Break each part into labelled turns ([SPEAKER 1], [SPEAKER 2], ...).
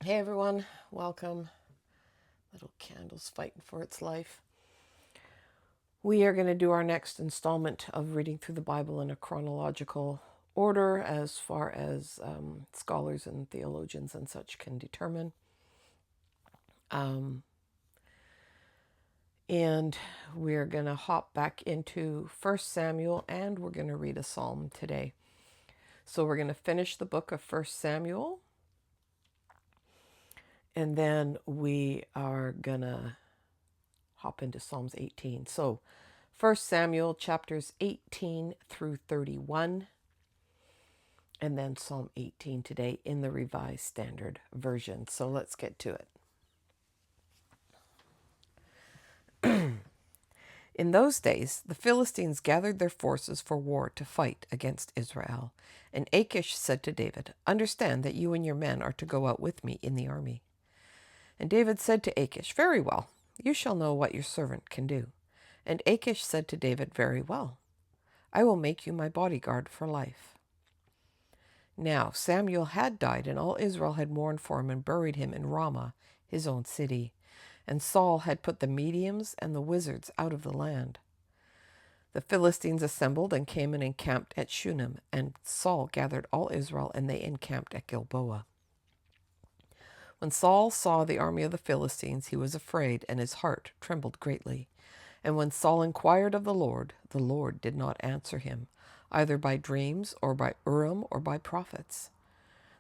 [SPEAKER 1] Hey everyone, welcome. Little candle's fighting for its life. We are going to do our next installment of reading through the Bible in a chronological order as far as scholars and theologians and such can determine. And we're going to hop back into 1 Samuel and we're going to read a psalm today. So we're going to finish the book of 1 Samuel and then we are going to hop into Psalms 18. So 1 Samuel chapters 18 through 31, and then Psalm 18 today in the Revised Standard Version. So let's get to it. In those days, the Philistines gathered their forces for war to fight against Israel. And Achish said to David, "Understand that you and your men are to go out with me in the army." And David said to Achish, "Very well, you shall know what your servant can do." And Achish said to David, "Very well, I will make you my bodyguard for life." Now Samuel had died, and all Israel had mourned for him and buried him in Ramah, his own city. And Saul had put the mediums and the wizards out of the land. The Philistines assembled and came and encamped at Shunem, and Saul gathered all Israel, and they encamped at Gilboa. When Saul saw the army of the Philistines, he was afraid, and his heart trembled greatly. And when Saul inquired of the Lord did not answer him, either by dreams or by Urim or by prophets.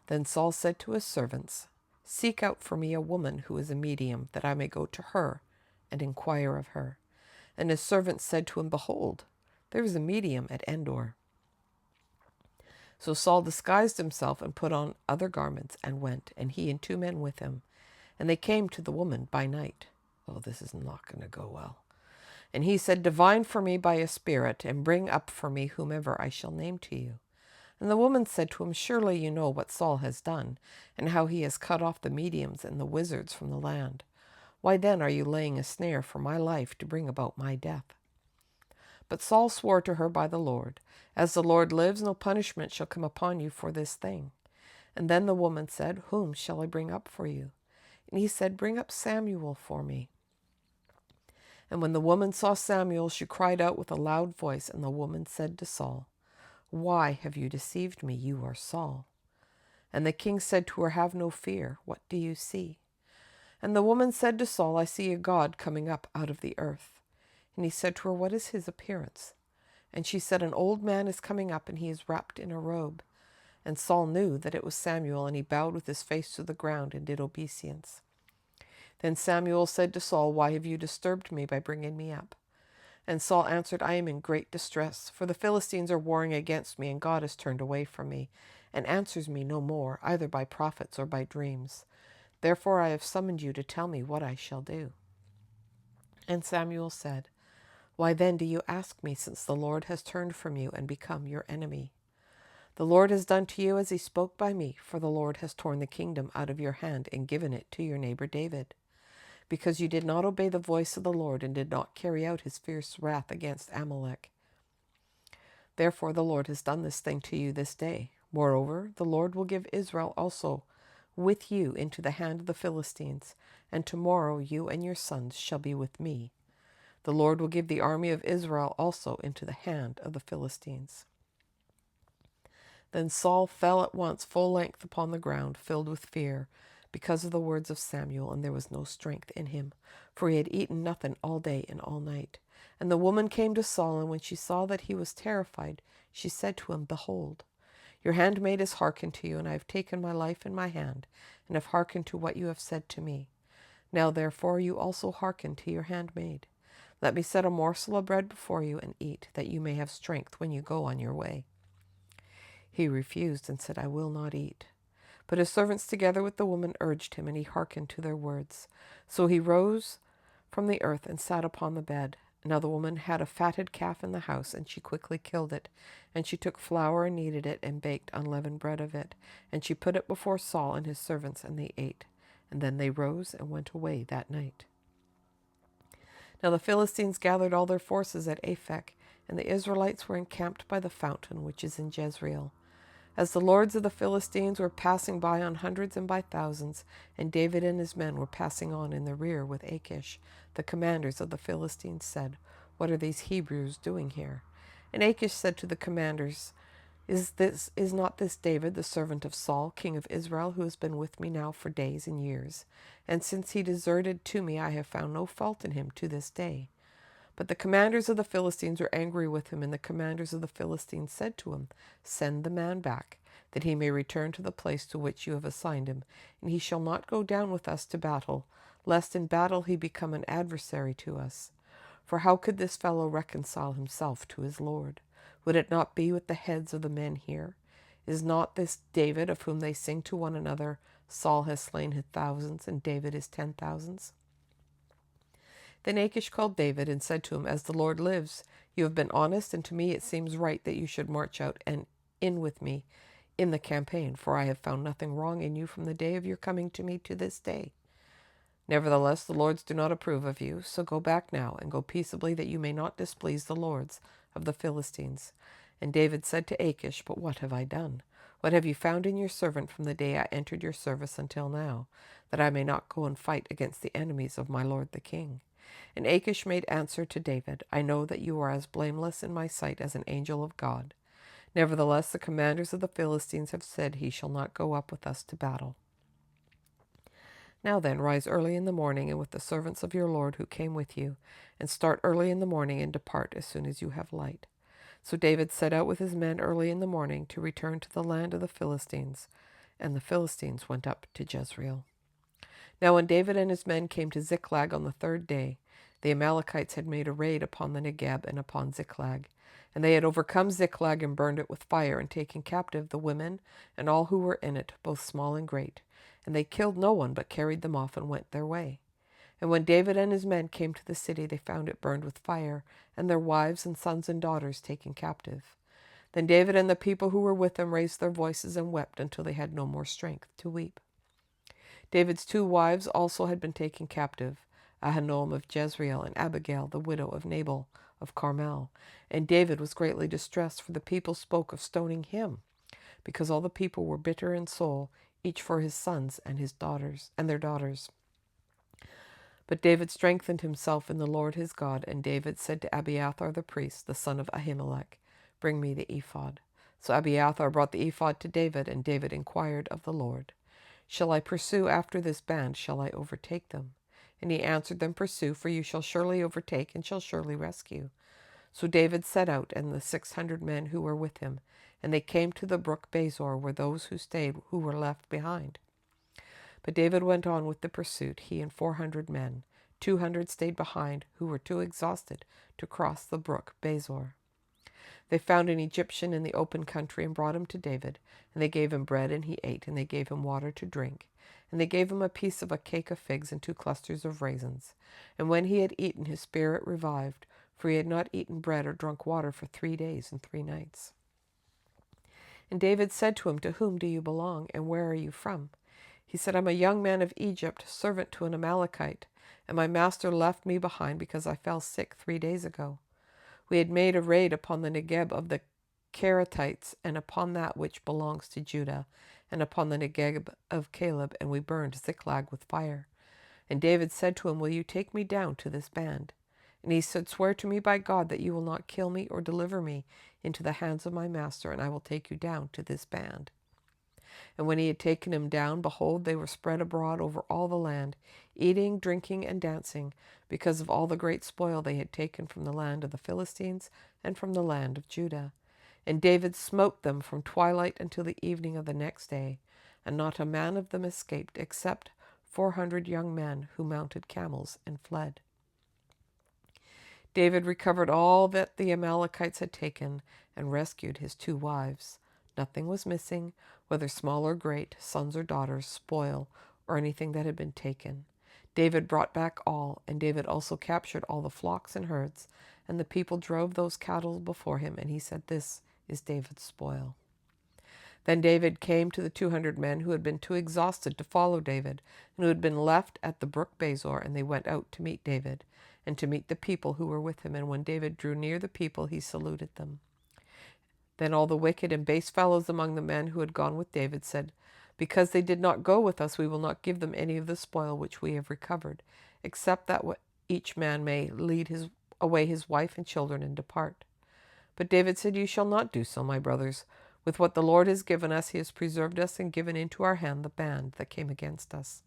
[SPEAKER 1] Then Saul said to his servants, "Seek out for me a woman who is a medium, that I may go to her and inquire of her." And his servants said to him, "Behold, there is a medium at Endor." So Saul disguised himself and put on other garments and went, and he and 2 men with him. And they came to the woman by night. Oh, this is not going to go well. And he said, "Divine for me by a spirit, and bring up for me whomever I shall name to you." And the woman said to him, "Surely you know what Saul has done, and how he has cut off the mediums and the wizards from the land. Why then are you laying a snare for my life to bring about my death?" But Saul swore to her by the Lord, "As the Lord lives, no punishment shall come upon you for this thing." And then the woman said, "Whom shall I bring up for you?" And he said, "Bring up Samuel for me." And when the woman saw Samuel, she cried out with a loud voice, and the woman said to Saul, "Why have you deceived me? You are Saul." And the king said to her, "Have no fear. What do you see?" And the woman said to Saul, "I see a god coming up out of the earth." And he said to her, "What is his appearance?" And she said, "An old man is coming up, and he is wrapped in a robe." And Saul knew that it was Samuel, and he bowed with his face to the ground and did obeisance. Then Samuel said to Saul, "Why have you disturbed me by bringing me up?" And Saul answered, "I am in great distress, for the Philistines are warring against me, and God has turned away from me, and answers me no more, either by prophets or by dreams. Therefore I have summoned you to tell me what I shall do." And Samuel said, "Why then do you ask me, since the Lord has turned from you and become your enemy? The Lord has done to you as he spoke by me, for the Lord has torn the kingdom out of your hand and given it to your neighbor David, because you did not obey the voice of the Lord and did not carry out his fierce wrath against Amalek. Therefore the Lord has done this thing to you this day. Moreover, the Lord will give Israel also with you into the hand of the Philistines, and tomorrow you and your sons shall be with me. The Lord will give the army of Israel also into the hand of the Philistines." Then Saul fell at once full length upon the ground, filled with fear, because of the words of Samuel, and there was no strength in him, for he had eaten nothing all day and all night. And the woman came to Saul, and when she saw that he was terrified, she said to him, "Behold, your handmaid has hearkened to you, and I have taken my life in my hand, and have hearkened to what you have said to me. Now therefore you also hearken to your handmaid. Let me set a morsel of bread before you, and eat, that you may have strength when you go on your way." He refused and said, "I will not eat." But his servants together with the woman urged him, and he hearkened to their words. So he rose from the earth and sat upon the bed. Now the woman had a fatted calf in the house, and she quickly killed it. And she took flour and kneaded it, and baked unleavened bread of it. And she put it before Saul and his servants, and they ate. And then they rose and went away that night. Now the Philistines gathered all their forces at Aphek, and the Israelites were encamped by the fountain which is in Jezreel. As the lords of the Philistines were passing by on hundreds and by thousands, and David and his men were passing on in the rear with Achish, the commanders of the Philistines said, "What are these Hebrews doing here?" And Achish said to the commanders, Is not this David, the servant of Saul, king of Israel, who has been with me now for days and years? And since he deserted to me, I have found no fault in him to this day. But the commanders of the Philistines were angry with him, and the commanders of the Philistines said to him, "Send the man back, that he may return to the place to which you have assigned him, and he shall not go down with us to battle, lest in battle he become an adversary to us. For how could this fellow reconcile himself to his Lord? Would it not be with the heads of the men here? Is not this David, of whom they sing to one another, Saul has slain his thousands, and David his 10,000s?" Then Achish called David and said to him, "As the Lord lives, you have been honest, and to me it seems right that you should march out and in with me in the campaign, for I have found nothing wrong in you from the day of your coming to me to this day. Nevertheless, the lords do not approve of you, so go back now, and go peaceably, that you may not displease the lords of the Philistines." And David said to Achish, "But what have I done? What have you found in your servant from the day I entered your service until now, that I may not go and fight against the enemies of my lord the king?" And Achish made answer to David, "I know that you are as blameless in my sight as an angel of God. Nevertheless, the commanders of the Philistines have said, he shall not go up with us to battle. Now then, rise early in the morning, and with the servants of your Lord who came with you, and start early in the morning, and depart as soon as you have light." So David set out with his men early in the morning to return to the land of the Philistines, and the Philistines went up to Jezreel. Now when David and his men came to Ziklag on the third day, the Amalekites had made a raid upon the Negeb and upon Ziklag. And they had overcome Ziklag and burned it with fire, and taken captive the women and all who were in it, both small and great. And they killed no one, but carried them off and went their way. And when David and his men came to the city, they found it burned with fire, and their wives and sons and daughters taken captive. Then David and the people who were with him raised their voices and wept until they had no more strength to weep. David's 2 wives also had been taken captive, Ahinoam of Jezreel and Abigail, the widow of Nabal of Carmel. And David was greatly distressed, for the people spoke of stoning him, because all the people were bitter in soul, each for his sons and his daughters and their daughters. But David strengthened himself in the Lord his God, and David said to Abiathar the priest, the son of Ahimelech, "Bring me the ephod." So Abiathar brought the ephod to David, and David inquired of the Lord, "Shall I pursue after this band? Shall I overtake them?" And he answered them, "Pursue, for you shall surely overtake and shall surely rescue." So David set out, and the 600 men who were with him, and they came to the brook Bezor, where those who stayed who were left behind. But David went on with the pursuit, he and 400 men. 200 stayed behind, who were too exhausted to cross the brook Bezor. They found an Egyptian in the open country and brought him to David, and they gave him bread and he ate, and they gave him water to drink. And they gave him a piece of a cake of figs and 2 clusters of raisins. And when he had eaten, his spirit revived, for he had not eaten bread or drunk water for 3 days and 3 nights. And David said to him, "To whom do you belong, and where are you from?" He said, "I'm a young man of Egypt, servant to an Amalekite, and my master left me behind because I fell sick 3 days ago. We had made a raid upon the Negeb of the Kerethites, and upon that which belongs to Judah, and upon the Negeb of Caleb, and we burned Ziklag with fire." And David said to him, "Will you take me down to this band?" And he said, "Swear to me by God that you will not kill me or deliver me into the hands of my master, and I will take you down to this band." And when he had taken him down, behold, they were spread abroad over all the land, eating, drinking, and dancing, because of all the great spoil they had taken from the land of the Philistines and from the land of Judah. And David smote them from twilight until the evening of the next day, and not a man of them escaped, except 400 young men who mounted camels and fled. David recovered all that the Amalekites had taken, and rescued his 2 wives. Nothing was missing, whether small or great, sons or daughters, spoil, or anything that had been taken. David brought back all, and David also captured all the flocks and herds, and the people drove those cattle before him, and he said, "This is David's spoil." Then David came to the 200 men who had been too exhausted to follow David, and who had been left at the brook Bezor, and they went out to meet David, and to meet the people who were with him. And when David drew near the people, he saluted them. Then all the wicked and base fellows among the men who had gone with David said, "Because they did not go with us, we will not give them any of the spoil which we have recovered, except that each man may lead away his wife and children and depart." But David said, "You shall not do so, my brothers. With what the Lord has given us, he has preserved us and given into our hand the band that came against us.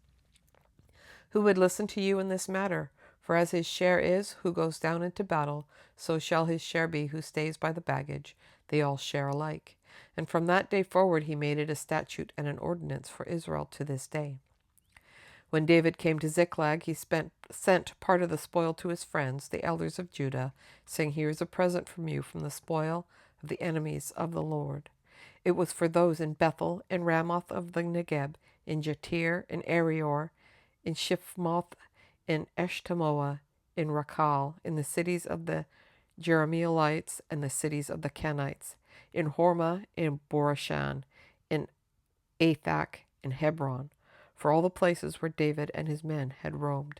[SPEAKER 1] Who would listen to you in this matter? For as his share is, who goes down into battle, so shall his share be who stays by the baggage. They all share alike." And from that day forward he made it a statute and an ordinance for Israel to this day. When David came to Ziklag, he sent part of the spoil to his friends, the elders of Judah, saying, "Here is a present from you from the spoil of the enemies of the Lord." It was for those in Bethel, in Ramoth of the Negeb, in Jatir, in Arior, in Shifmoth, in Eshtemoa, in Rakal, in the cities of the Jerahmeelites and the cities of the Kenites, in Hormah, in Borashan, in Athak, in Hebron, for all the places where David and his men had roamed.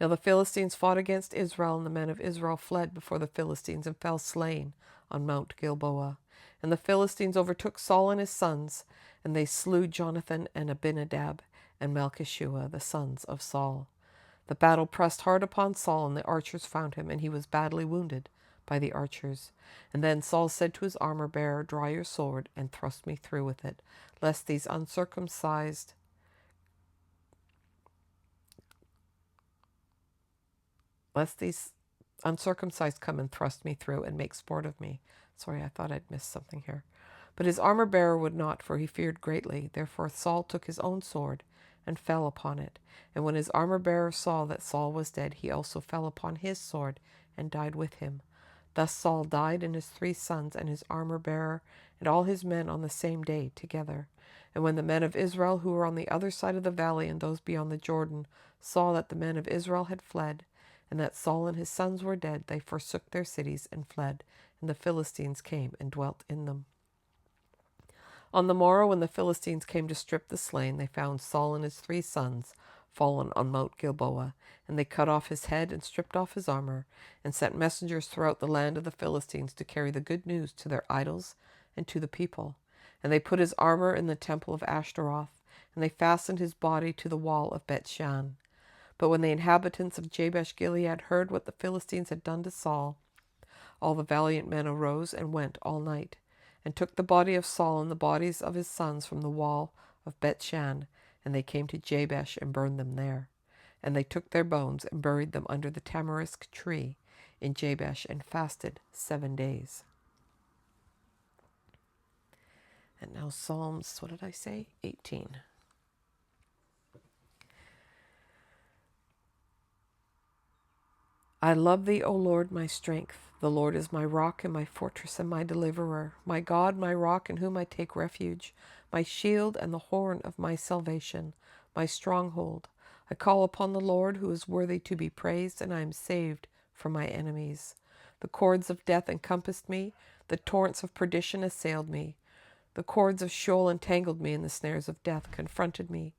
[SPEAKER 1] Now the Philistines fought against Israel, and the men of Israel fled before the Philistines and fell slain on Mount Gilboa. And the Philistines overtook Saul and his sons, and they slew Jonathan and Abinadab and Malchishua, the sons of Saul. The battle pressed hard upon Saul, and the archers found him, and he was badly wounded by the archers. And then Saul said to his armor-bearer, "Draw your sword and thrust me through with it, lest these uncircumcised come and thrust me through and make sport of me." Sorry, I thought I'd missed something here. But his armor-bearer would not, for he feared greatly. Therefore Saul took his own sword and fell upon it. And when his armor-bearer saw that Saul was dead, he also fell upon his sword and died with him. Thus Saul died, and his 3 sons, and his armor-bearer, and all his men on the same day together. And when the men of Israel who were on the other side of the valley and those beyond the Jordan saw that the men of Israel had fled, and that Saul and his sons were dead, they forsook their cities and fled, and the Philistines came and dwelt in them. On the morrow, when the Philistines came to strip the slain, they found Saul and his 3 sons fallen on Mount Gilboa, and they cut off his head and stripped off his armor, and sent messengers throughout the land of the Philistines to carry the good news to their idols and to the people. And they put his armor in the temple of Ashtaroth, and they fastened his body to the wall of Beth-shan. But when the inhabitants of Jabesh-Gilead heard what the Philistines had done to Saul, all the valiant men arose and went all night, and took the body of Saul and the bodies of his sons from the wall of Beth-shan, and they came to Jabesh and burned them there. And they took their bones and buried them under the tamarisk tree in Jabesh, and fasted 7 days. And now Psalms, 18. I love thee, O Lord, my strength. The Lord is my rock and my fortress and my deliverer, my God, my rock in whom I take refuge, my shield and the horn of my salvation, my stronghold. I call upon the Lord, who is worthy to be praised, and I am saved from my enemies. The cords of death encompassed me, the torrents of perdition assailed me. The cords of Sheol entangled me, and the snares of death confronted me.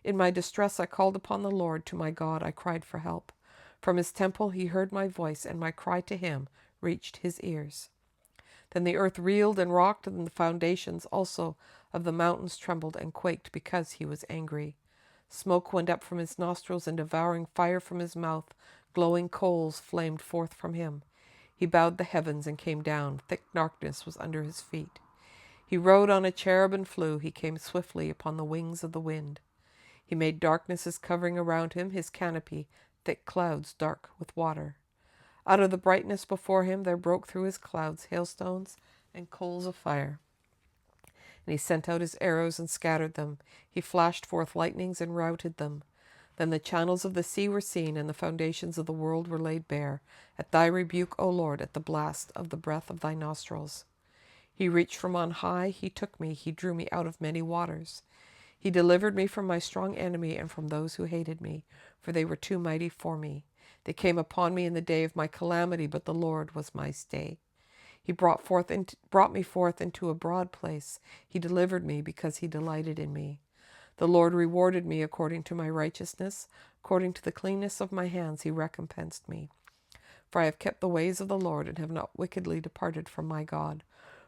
[SPEAKER 1] In my distress I called upon the Lord, to my God I cried for help. From his temple he heard my voice, and my cry to him reached his ears. Then the earth reeled and rocked, and the foundations also of the mountains trembled and quaked, because he was angry. Smoke went up from his nostrils, and devouring fire from his mouth. Glowing coals flamed forth from him. He bowed the heavens and came down. Thick darkness was under his feet. He rode on a cherub and flew. He came swiftly upon the wings of the wind. He made darkness his covering around him, his canopy, thick clouds dark with water. Out of the brightness before him there broke through his clouds hailstones and coals of fire. And he sent out his arrows and scattered them. He flashed forth lightnings and routed them. Then the channels of the sea were seen, and the foundations of the world were laid bare. At thy rebuke, O Lord, at the blast of the breath of thy nostrils. He reached from on high, he took me, he drew me out of many waters. He delivered me from my strong enemy and from those who hated me, for they were too mighty for me. They came upon me in the day of my calamity, but the Lord was my stay. He brought me forth into a broad place. He delivered me because he delighted in me. The Lord rewarded me according to my righteousness. According to the cleanness of my hands he recompensed me. For I have kept the ways of the Lord, and have not wickedly departed from my God.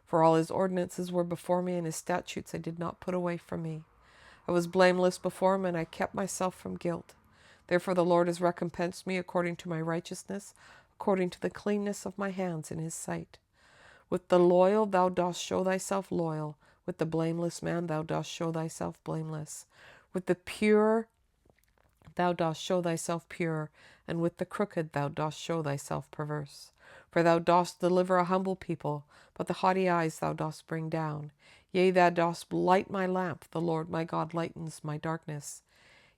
[SPEAKER 1] For all his ordinances were before me, and his statutes I did not put away from me. I was blameless before him, and I kept myself from guilt. Therefore the Lord has recompensed me according to my righteousness, according to the cleanness of my hands in his sight. With the loyal thou dost show thyself loyal, with the blameless man thou dost show thyself blameless. With the pure thou dost show thyself pure, and with the crooked thou dost show thyself perverse. For thou dost deliver a humble people, but the haughty eyes thou dost bring down. Yea, thou dost light my lamp, the Lord my God lightens my darkness.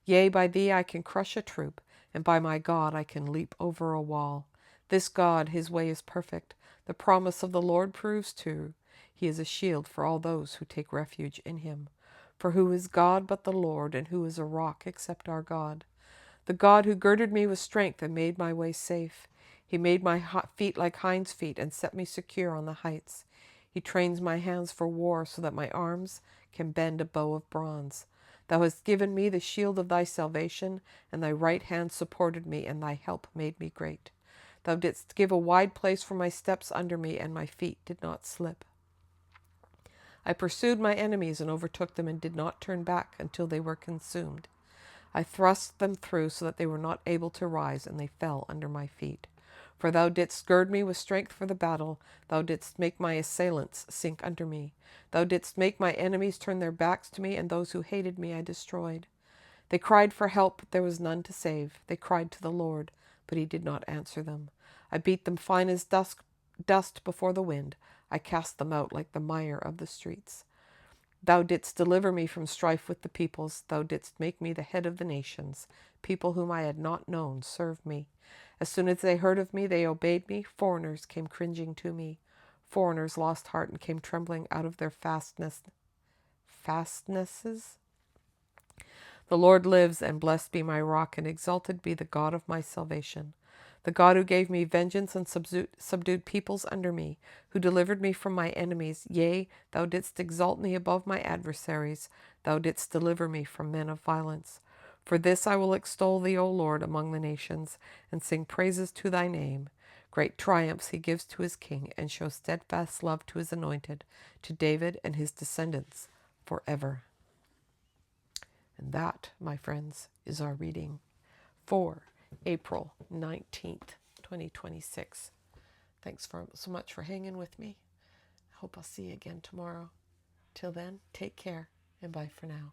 [SPEAKER 1] Yea, by thee I can crush a troop, and by my God I can leap over a wall. This God, his way is perfect. The promise of the Lord proves true. He is a shield for all those who take refuge in him. For who is God but the Lord, and who is a rock except our God? The God who girded me with strength and made my way safe. He made my feet like hinds' feet and set me secure on the heights. He trains my hands for war so that my arms can bend a bow of bronze. Thou hast given me the shield of thy salvation, and thy right hand supported me, and thy help made me great. Thou didst give a wide place for my steps under me, and my feet did not slip. I pursued my enemies and overtook them, and did not turn back until they were consumed. I thrust them through so that they were not able to rise, and they fell under my feet. For thou didst gird me with strength for the battle. Thou didst make my assailants sink under me. Thou didst make my enemies turn their backs to me, and those who hated me I destroyed. They cried for help, but there was none to save. They cried to the Lord, but he did not answer them. I beat them fine as dust before the wind. I cast them out like the mire of the streets. Thou didst deliver me from strife with the peoples. Thou didst make me the head of the nations. People whom I had not known served me. As soon as they heard of me, they obeyed me. Foreigners came cringing to me. Foreigners lost heart and came trembling out of their fastnesses. The Lord lives, and blessed be my rock, and exalted be the God of my salvation. The God who gave me vengeance and subdued peoples under me, who delivered me from my enemies. Yea, thou didst exalt me above my adversaries. Thou didst deliver me from men of violence. For this I will extol thee, O Lord, among the nations, and sing praises to thy name. Great triumphs he gives to his king, and shows steadfast love to his anointed, to David and his descendants forever. And that, my friends, is our reading for April 19th, 2026. Thanks so much for hanging with me. I hope I'll see you again tomorrow. Till then, take care, and bye for now.